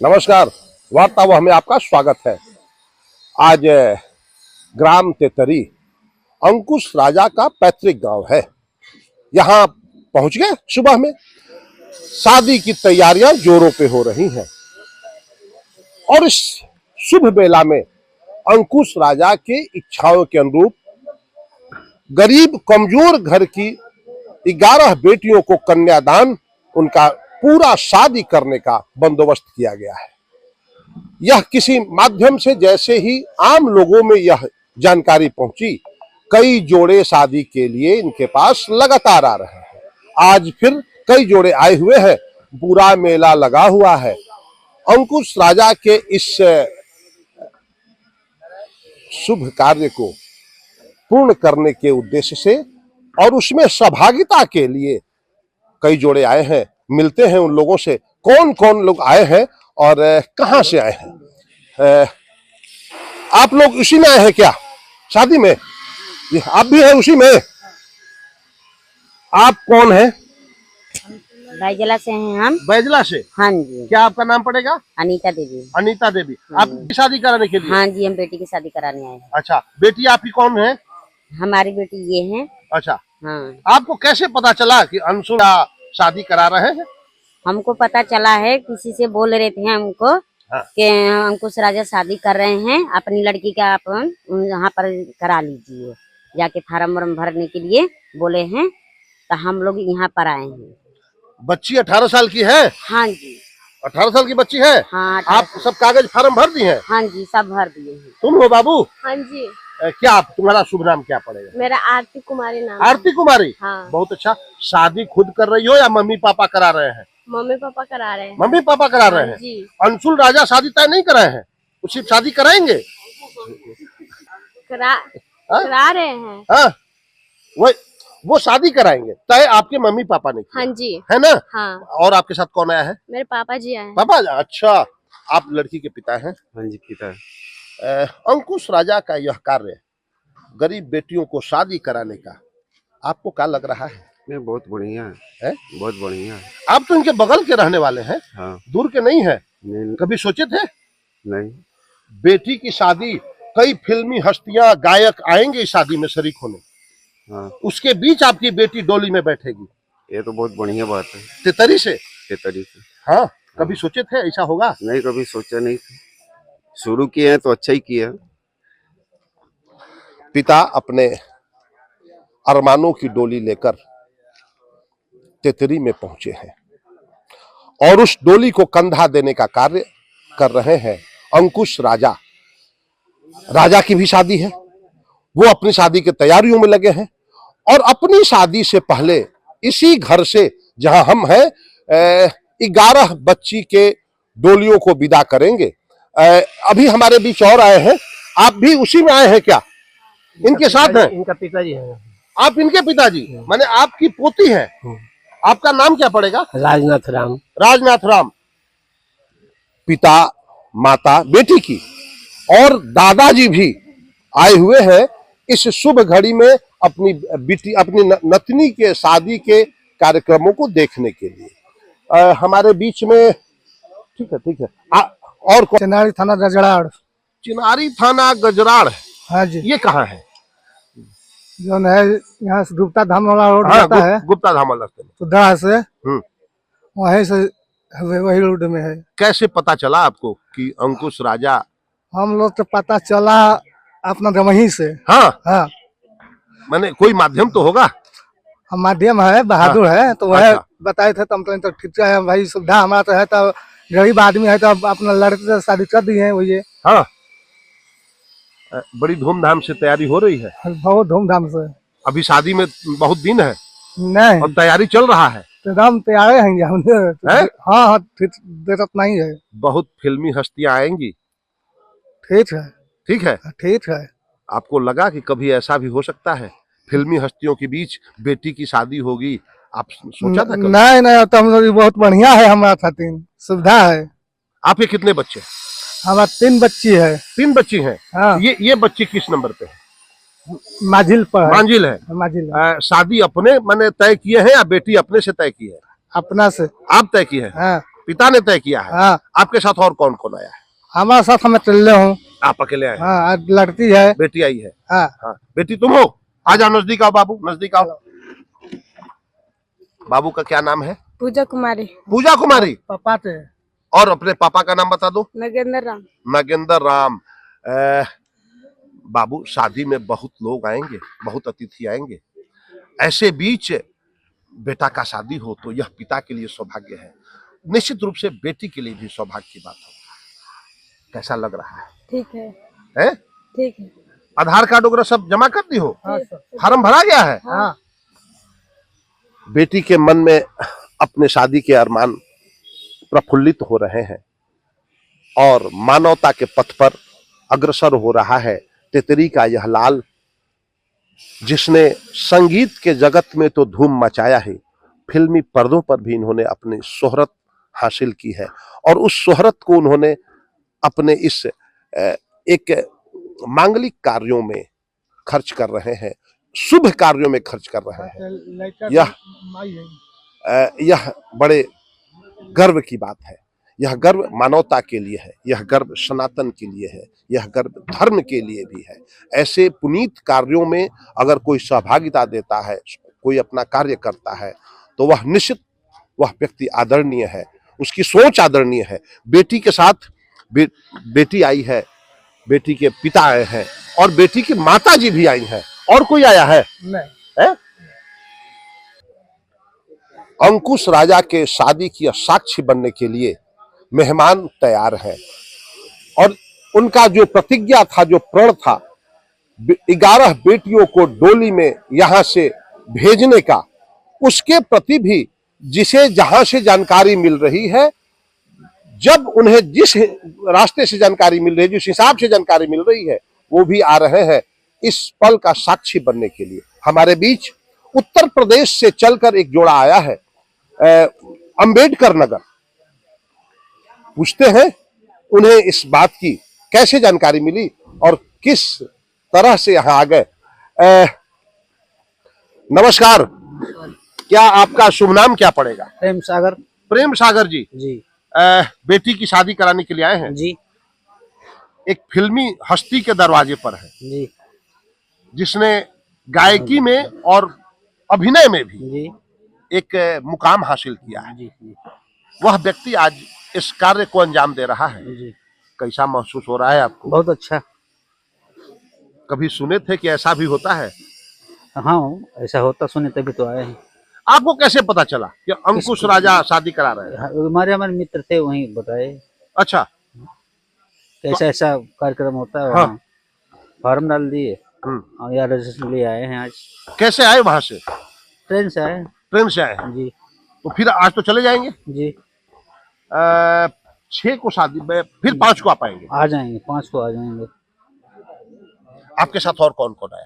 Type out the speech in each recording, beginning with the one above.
नमस्कार, वार्तावह में आपका स्वागत है। आज ग्राम तेतरी अंकुश राजा का पैतृक गांव है। यहाँ पहुंच गए सुबह में। शादी की तैयारियां जोरों पे हो रही हैं और इस शुभ बेला में अंकुश राजा के इच्छाओं के अनुरूप गरीब कमजोर घर की 11 बेटियों को कन्यादान, उनका पूरा शादी करने का बंदोबस्त किया गया है। यह किसी माध्यम से जैसे ही आम लोगों में यह जानकारी पहुंची, कई जोड़े शादी के लिए इनके पास लगातार आ रहे हैं। आज फिर कई जोड़े आए हुए हैं, पूरा मेला लगा हुआ है। अंकुश राजा के इस शुभ कार्य को पूर्ण करने के उद्देश्य से और उसमें सहभागिता के लिए कई जोड़े आए हैं। मिलते हैं उन लोगों से, कौन कौन लोग आए हैं और कहां से आए हैं। आप लोग उसी में आए हैं क्या, शादी में? आप भी हैं उसी में? आप कौन हैं? बैजला से हैं हम। बैजला से? हाँ जी। क्या आपका नाम पड़ेगा? अनीता देवी। अनीता देवी। आप शादी कराने के लिए? हाँ जी, हम बेटी की शादी कराने आए हैं। अच्छा, बेटी आपकी कौन है? हमारी बेटी ये है। अच्छा, हाँ। आपको कैसे पता चला कि अंशु शादी करा रहे हैं? हमको पता चला है, किसी से बोल रहे थे हमको। हाँ। कि अंकुश राजा शादी कर रहे हैं, अपनी लड़की का आप यहाँ पर करा लीजिए, जाके फार्म वार्म भरने के लिए बोले हैं, तो हम लोग यहाँ पर आए हैं। बच्ची 18 साल की है? हाँ जी। 18 साल की बच्ची है? हाँ। आप सब कागज फार्म भर दिए हैं? हाँ जी, सब भर दिए हैं। तुम हो बाबू? हाँ जी। क्या आप, तुम्हारा शुभ नाम क्या पड़ेगा? मेरा आरती कुमारी नाम है। आरती कुमारी? हाँ। बहुत अच्छा। शादी खुद कर रही हो या मम्मी पापा करा रहे हैं? मम्मी पापा करा रहे हैं। मम्मी पापा करा रहे हैं जी। अंशुल राजा शादी तय नहीं कराए हैं, वो सिर्फ शादी कराएंगे? करा रहे हैं। हाँ, वो शादी कराएंगे, तय आपके मम्मी पापा ने किया, हाँ जी। है ना? हाँ। और आपके साथ कौन आया है? मेरे पापा जी आए हैं। पापा? अच्छा, आप लड़की के पिता हैं? हाँ जी, पिता है। अंकुश राजा का यह कार्य, गरीब बेटियों को शादी कराने का, आपको क्या लग रहा है? नहीं, बहुत बढ़िया है? बहुत बढ़िया है। आप तो इनके बगल के रहने वाले हैं। हाँ। दूर के नहीं है। नहीं, कभी सोचे थे? नहीं। बेटी की शादी, कई फिल्मी हस्तियां, गायक आएंगे इस शादी में शरीक होने। हाँ। उसके बीच आपकी बेटी डोली में बैठेगी। ये तो बहुत बढ़िया बात है। तेतरी से? तेतरी से। हाँ। कभी सोचे थे ऐसा होगा? नहीं, कभी सोचा नहीं था। शुरू किए हैं तो अच्छा ही किया। पिता अपने अरमानों की डोली लेकर तेतरी में पहुंचे हैं और उस डोली को कंधा देने का कार्य कर रहे हैं अंकुश राजा। राजा की भी शादी है, वो अपनी शादी की तैयारियों में लगे हैं और अपनी शादी से पहले इसी घर से, जहां हम हैं, 11 बच्ची के डोलियों को विदा करेंगे। अभी हमारे बीच और आए हैं। आप भी उसी में आए हैं क्या? इनके साथ हैं? इनका पिताजी है। आप इनके पिताजी, माने आपकी पोती है। आपका नाम क्या पड़ेगा? राजनाथ राम। राजनाथ राम। पिता, माता, बेटी की और दादाजी भी आए हुए हैं इस शुभ घड़ी में अपनी बेटी, अपनी नतनी के शादी के कार्यक्रमों को देखने के लिए। हमारे बीच में, ठीक है ठीक है। और चिनारी थाना गजराड़। चिनारी थाना गजराड़? हाँ जी। ये कहाँ है? जो है यहाँ से गुप्ता धाम वाला रोड हाँ, जाता है। गुप्ता धाम वाला रास्ते में। तो दड़ा से वहीं से वही रोड में है। कैसे पता चला आपको कि अंकुश राजा? हम लोग तो पता चला अपना वहीं से। हाँ। हाँ, मैंने कोई माध्यम तो होगा? हम माध्यम है, बहादुर है, तो वह अच्छा। बताए थे। तुम तो ठीक है भाई, सुविधा हमारा तो है, तो गरीब आदमी है, तो अपना लड़के से शादी कर दी है वही। हाँ। बड़ी धूमधाम से तैयारी हो रही है? बहुत धूमधाम से। अभी शादी में बहुत दिन है? नहीं, और तैयारी चल रहा है? एकदम तैयार हैं। हाँ हाँ, दिक्कत नहीं है। बहुत फिल्मी हस्तियां आएंगी? ठीक है। ठीक है। ठीक है। आपको लगा कि कभी ऐसा भी हो सकता है फिल्मी हस्तियों के बीच बेटी की शादी होगी? आप सोचा था कभी? नहीं नहीं, तो हम लोग बहुत बढ़िया है, हमारा खातिर सुविधा है। आपके कितने बच्चे? हमारा 3 बच्ची है। 3 बच्ची हैं? हाँ। ये बच्ची किस नंबर पे है? माजिल पर है। मांजिल है। माजिल। शादी अपने मैंने तय किए हैं या बेटी अपने से तय की है? अपना से। आप तय किए हैं? हाँ। पिता ने तय किया है। हाँ आपके साथ और कौन कौन आया है? हमारे साथ मैं चल हूँ। आप अकेले आए हैं? हाँ आज लड़की है। बेटी आई है? हाँ हाँ बेटी तुम हो? आ जाओ नजदीक आओ बाबू, नजदीक आओ। बाबू का क्या नाम है? पूजा कुमारी। पूजा कुमारी। पापा थे। और अपने पापा का नाम बता दो। नगेंद्र राम। नागेंद्र राम। बाबू शादी में बहुत लोग आएंगे, बहुत अतिथि आएंगे, ऐसे बीच बेटा का शादी हो तो यह पिता के लिए सौभाग्य है, निश्चित रूप से बेटी के लिए भी सौभाग्य की बात होगा। कैसा लग रहा है? ठीक है। हैं? ठीक है। आधार कार्ड वगैरह सब जमा कर दी हो? हाँ सर। फार्म भरा गया है? हाँ बेटी के मन में अपने शादी के अरमान प्रफुल्लित हो रहे हैं और मानवता के पथ पर अग्रसर हो रहा है तेतरी का यह लाल, जिसने संगीत के जगत में तो धूम मचाया है, फिल्मी पर्दों पर भी इन्होंने अपनी शोहरत हासिल की है और उस शोहरत को उन्होंने अपने इस एक मांगलिक कार्यों में खर्च कर रहे हैं, शुभ कार्यों में खर्च कर रहे हैं। यह बड़े गर्व की बात है। यह गर्व मानवता के लिए है, यह गर्व सनातन के लिए है, यह गर्व धर्म के लिए भी है। ऐसे पुनीत कार्यों में अगर कोई सहभागिता देता है, कोई अपना कार्य करता है, तो वह निश्चित वह व्यक्ति आदरणीय है, उसकी सोच आदरणीय है। बेटी के साथ बेटी आई है, बेटी के पिता आए हैं और बेटी की माता जी भी आई हैं। और कोई आया है? नहीं। है? अंकुश राजा के शादी की साक्षी बनने के लिए मेहमान तैयार है और उनका जो प्रतिज्ञा था, जो प्रण था 11 बेटियों को डोली में यहां से भेजने का, उसके प्रति भी जिसे जहां से जानकारी मिल रही है, जब उन्हें जिस रास्ते से जानकारी मिल रही है, जिस हिसाब से जानकारी मिल रही है, वो भी आ रहे हैं इस पल का साक्षी बनने के लिए। हमारे बीच उत्तर प्रदेश से चलकर एक जोड़ा आया है, अंबेडकर नगर। पूछते हैं उन्हें इस बात की कैसे जानकारी मिली और किस तरह से यहाँ आ गए। नमस्कार, क्या आपका शुभ नाम क्या पड़ेगा? प्रेम सागर। प्रेम सागर जी। जी। बेटी की शादी कराने के लिए आए हैं? जी। एक फिल्मी हस्ती के दरवाजे पर है, जी। जिसने गायकी में और अभिनय में भी जी। एक मुकाम हासिल किया है। जी। जी। वह व्यक्ति आज इस कार्य को अंजाम दे रहा है। जी। कैसा महसूस हो रहा है आपको? बहुत अच्छा। कभी सुने थे कि ऐसा भी होता है? हाँ ऐसा होता सुने तभी तो आए हैं। आपको कैसे पता चला कि अंकुश राजा शादी करा रहे हैं? हमारे मित्र थे, वहीं बताए। अच्छा, ऐसा ऐसा कार्यक्रम होता है। हाँ। वहाँ फॉर्म डाल दिए और यहाँ रजिस्ट्रेशन लिए आए हैं। आज कैसे आए वहां से? ट्रेन से आए। ट्रेन से आए हैं? जी। तो फिर आज तो चले जाएंगे? जी। 6 को शादी में, फिर 5 को आप आएंगे? आ जाएंगे, 5 को आ जाएंगे। आपके साथ और कौन कौन आया?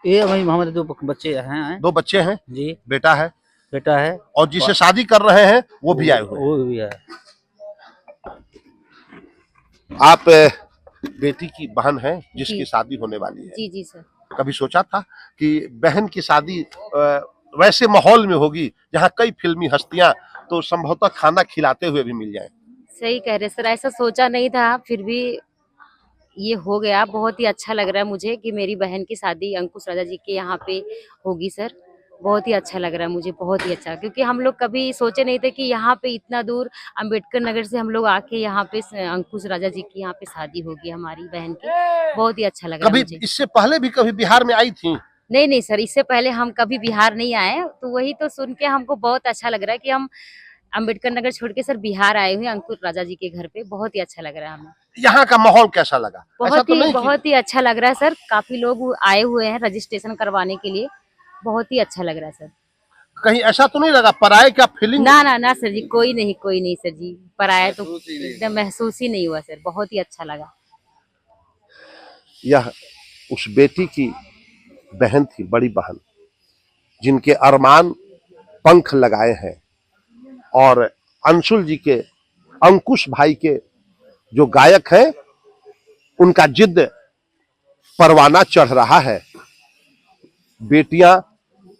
ये वही हमारे 2 बच्चे हैं। 2 बच्चे हैं? जी। बेटा है? बेटा है। और जिसे शादी कर रहे हैं वो भी आए हुए हैं? वो भी है। आप बेटी की बहन हैं जिसकी शादी होने वाली है। जी जी सर। कभी सोचा था कि बहन की शादी वैसे माहौल में होगी जहाँ कई फिल्मी हस्तियां तो संभवतः खाना खिलाते हुए भी मिल जाएं? सही कह रहे सर, ऐसा सोचा नहीं था, फिर भी ये हो गया। बहुत ही अच्छा लग रहा है मुझे कि मेरी बहन की शादी अंकुश राजा जी के यहाँ पे होगी सर। बहुत ही अच्छा लग रहा है मुझे, बहुत ही अच्छा, क्योंकि हम लोग कभी सोचे नहीं थे कि यहाँ पे इतना दूर अंबेडकर नगर से हम लोग आके यहाँ पे अंकुश राजा जी की यहाँ पे शादी होगी हमारी बहन की। बहुत ही अच्छा लग रहा है कभी मुझे। इससे पहले भी कभी बिहार में आई थी? नहीं नहीं सर, इससे पहले हम कभी बिहार नहीं आए, तो वही तो सुन के हमको बहुत अच्छा लग रहा है कि हम अंबेडकर नगर छोड़ के सर बिहार आए हुए अंकुश राजा जी के घर पे। बहुत ही अच्छा लग रहा है हमें। यहाँ का माहौल कैसा लगा? बहुत ही अच्छा लग रहा है सर। काफी लोग आए हुए हैं रजिस्ट्रेशन करवाने के लिए। बहुत ही अच्छा लग रहा है सर। कहीं ऐसा तो नहीं लगा पराये क्या फीलिंग? ना सर जी, कोई नहीं सर जी, पराया तो एकदम महसूस ही नहीं हुआ सर। बहुत ही अच्छा लगा। यह उस बेटी की बहन थी, बड़ी बहन, जिनके अरमान पंख लगाए हैं और अंशुल जी के, अंकुश भाई के जो गायक हैं, उनका जिद परवाना चढ़ रहा है। बेटियां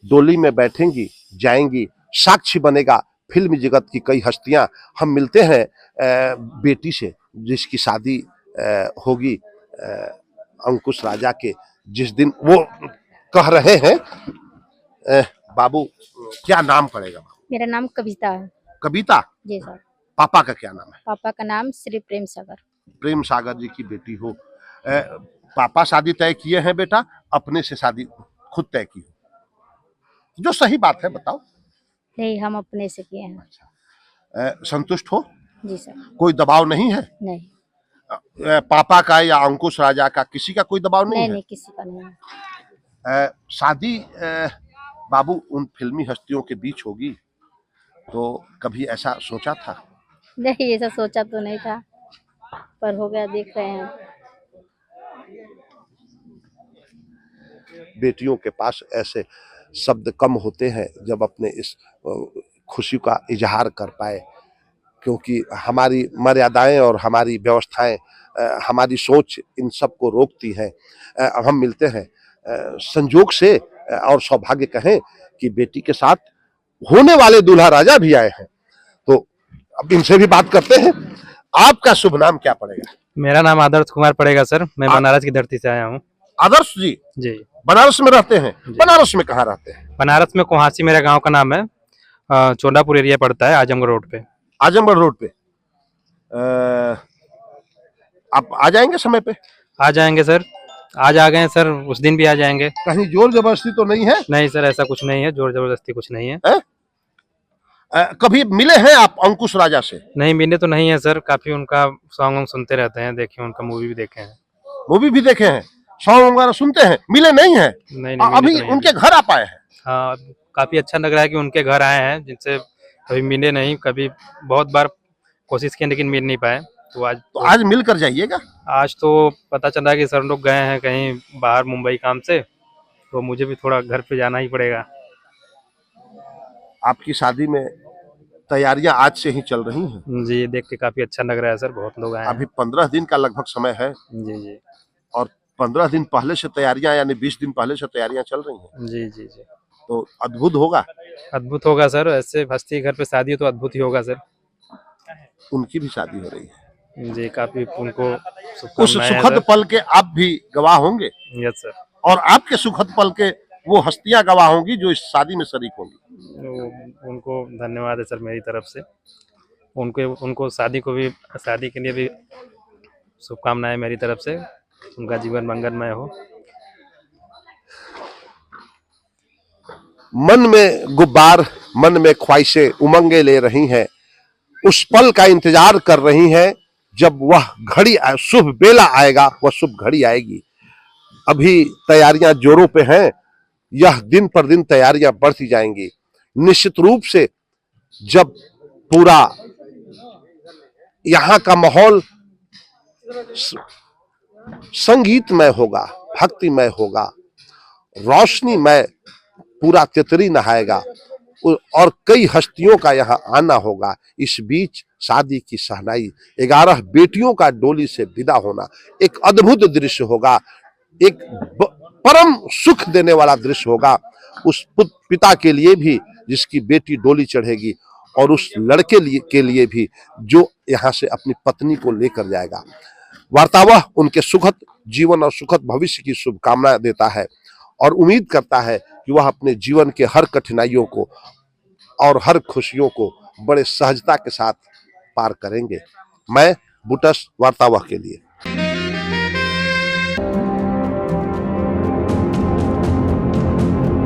डोली में बैठेंगी, जाएंगी, साक्षी बनेगा फिल्म जगत की कई हस्तियां, हम मिलते हैं बेटी से जिसकी शादी होगी अंकुश राजा के, जिस दिन वो कह रहे हैं। बाबू क्या नाम पड़ेगा? मेरा नाम कविता है। कविता। जी सर। पापा का क्या नाम है? पापा का नाम श्री प्रेम सागर। प्रेम सागर जी की बेटी हो। पापा शादी तय किए हैं बेटा, अपने से शादी खुद तय की हो? जो सही बात है बताओ। नहीं, हम अपने से किए हैं। संतुष्ट हो? जी सर। कोई दबाव नहीं है? नहीं पापा का या अंकुश राजा का किसी का कोई दबाव नहीं नहीं है? नहीं, किसी का नहीं है। शादी बाबू उन फिल्मी हस्तियों के बीच होगी, तो कभी ऐसा सोचा था? नहीं, ऐसा सोचा तो नहीं था, पर हो गया, देख रहे हैं। बेटियों के पास ऐसे शब्द कम होते हैं जब अपने इस खुशी का इजहार कर पाए, क्योंकि हमारी मर्यादाएं और हमारी व्यवस्थाएं, हमारी सोच इन सब को रोकती हैं। अब हम मिलते हैं संजोग से और सौभाग्य कहें कि बेटी के साथ होने वाले दूल्हा राजा भी आए हैं, तो अब इनसे भी बात करते हैं। आपका शुभ नाम क्या पड़ेगा? मेरा नाम आदर्श कुमार पड़ेगा सर। मैं बनारस की धरती से आया हूँ। आदर्श जी जी। बनारस में रहते हैं? बनारस में कहाँ रहते हैं? बनारस में कोहासी मेरा गांव का नाम है। चोंडापुर एरिया पड़ता है, आजमगढ़ रोड पे। आजमगढ़ रोड पे। आप आ जाएंगे समय पे? आ जाएंगे सर, आज आ गए सर, उस दिन भी आ जाएंगे। कहीं जोर जबरदस्ती तो नहीं है? नहीं सर, ऐसा कुछ नहीं है, जोर जबरदस्ती कुछ नहीं है। कभी मिले हैं आप अंकुश राजा से? नहीं, मिले तो नहीं है सर, काफी उनका सॉन्ग सुनते रहते हैं, देखे उनका मूवी भी देखे हैं। मूवी भी देखे हैं, सॉन्ग वगैरह सुनते हैं, मिले नहीं है? नहीं नहीं, अभी उनके घर आ पाए हैं? हाँ, काफी अच्छा लग रहा है कि उनके घर आए हैं, जिनसे कभी मिले नहीं, कभी बहुत बार कोशिश की लेकिन मिल नहीं पाए। तो आज मिल कर जाइएगा। आज तो पता चला कि सर लोग गए हैं कहीं बाहर मुंबई काम से, तो मुझे भी थोड़ा घर पे जाना ही पड़ेगा। आपकी शादी में तैयारियां आज से ही चल रही हैं? जी, देख के काफी अच्छा लग रहा है सर, बहुत लोग आए हैं। अभी 15 दिन का लगभग समय है। जी जी। और 15 दिन पहले से तैयारियां, यानी 20 दिन पहले से तैयारियां चल रही हैं। जी जी जी। तो अद्भुत होगा। अद्भुत होगा सर, ऐसे हस्ती घर पे शादी हो तो अद्भुत ही होगा सर। उनकी भी शादी हो रही है जी, काफी उनको उस सुखद पल के आप भी गवाह होंगे। Yes sir. और आपके सुखद पल के वो हस्तियां गवाह होंगी जो इस शादी में शरीक होंगी। उनको धन्यवाद है सर मेरी तरफ से। उनको शादी के लिए भी शुभकामनाएं मेरी तरफ से। उनका जीवन मंगलमय हो। मन में गुब्बार, मन में ख्वाहिशें उमंगे ले रही हैं, उस पल का इंतजार कर रही हैं जब वह घड़ी, शुभ बेला आएगा, वह शुभ घड़ी आएगी। अभी तैयारियां जोरों पे हैं, यह दिन पर दिन तैयारियां बढ़ती जाएंगी। निश्चित रूप से जब पूरा यहाँ का माहौल संगीतमय होगा, भक्तिमय होगा, रोशनीमय, पूरा तितरी नहाएगा और कई हस्तियों का यहाँ आना होगा। इस बीच शादी की शहनाई, 11 बेटियों का डोली से विदा होना एक अद्भुत दृश्य होगा, एक परम सुख देने वाला दृश्य होगा उस पिता के लिए भी जिसकी बेटी डोली चढ़ेगी, और उस लड़के के लिए भी जो यहाँ से अपनी पत्नी को लेकर जाएगा। वार्तावह उनके सुखद जीवन और सुखद भविष्य की शुभकामना देता है और उम्मीद करता है कि वह अपने जीवन के हर कठिनाइयों को और हर खुशियों को बड़े सहजता के साथ पार करेंगे। मैं बुटस वार्तावह के लिए।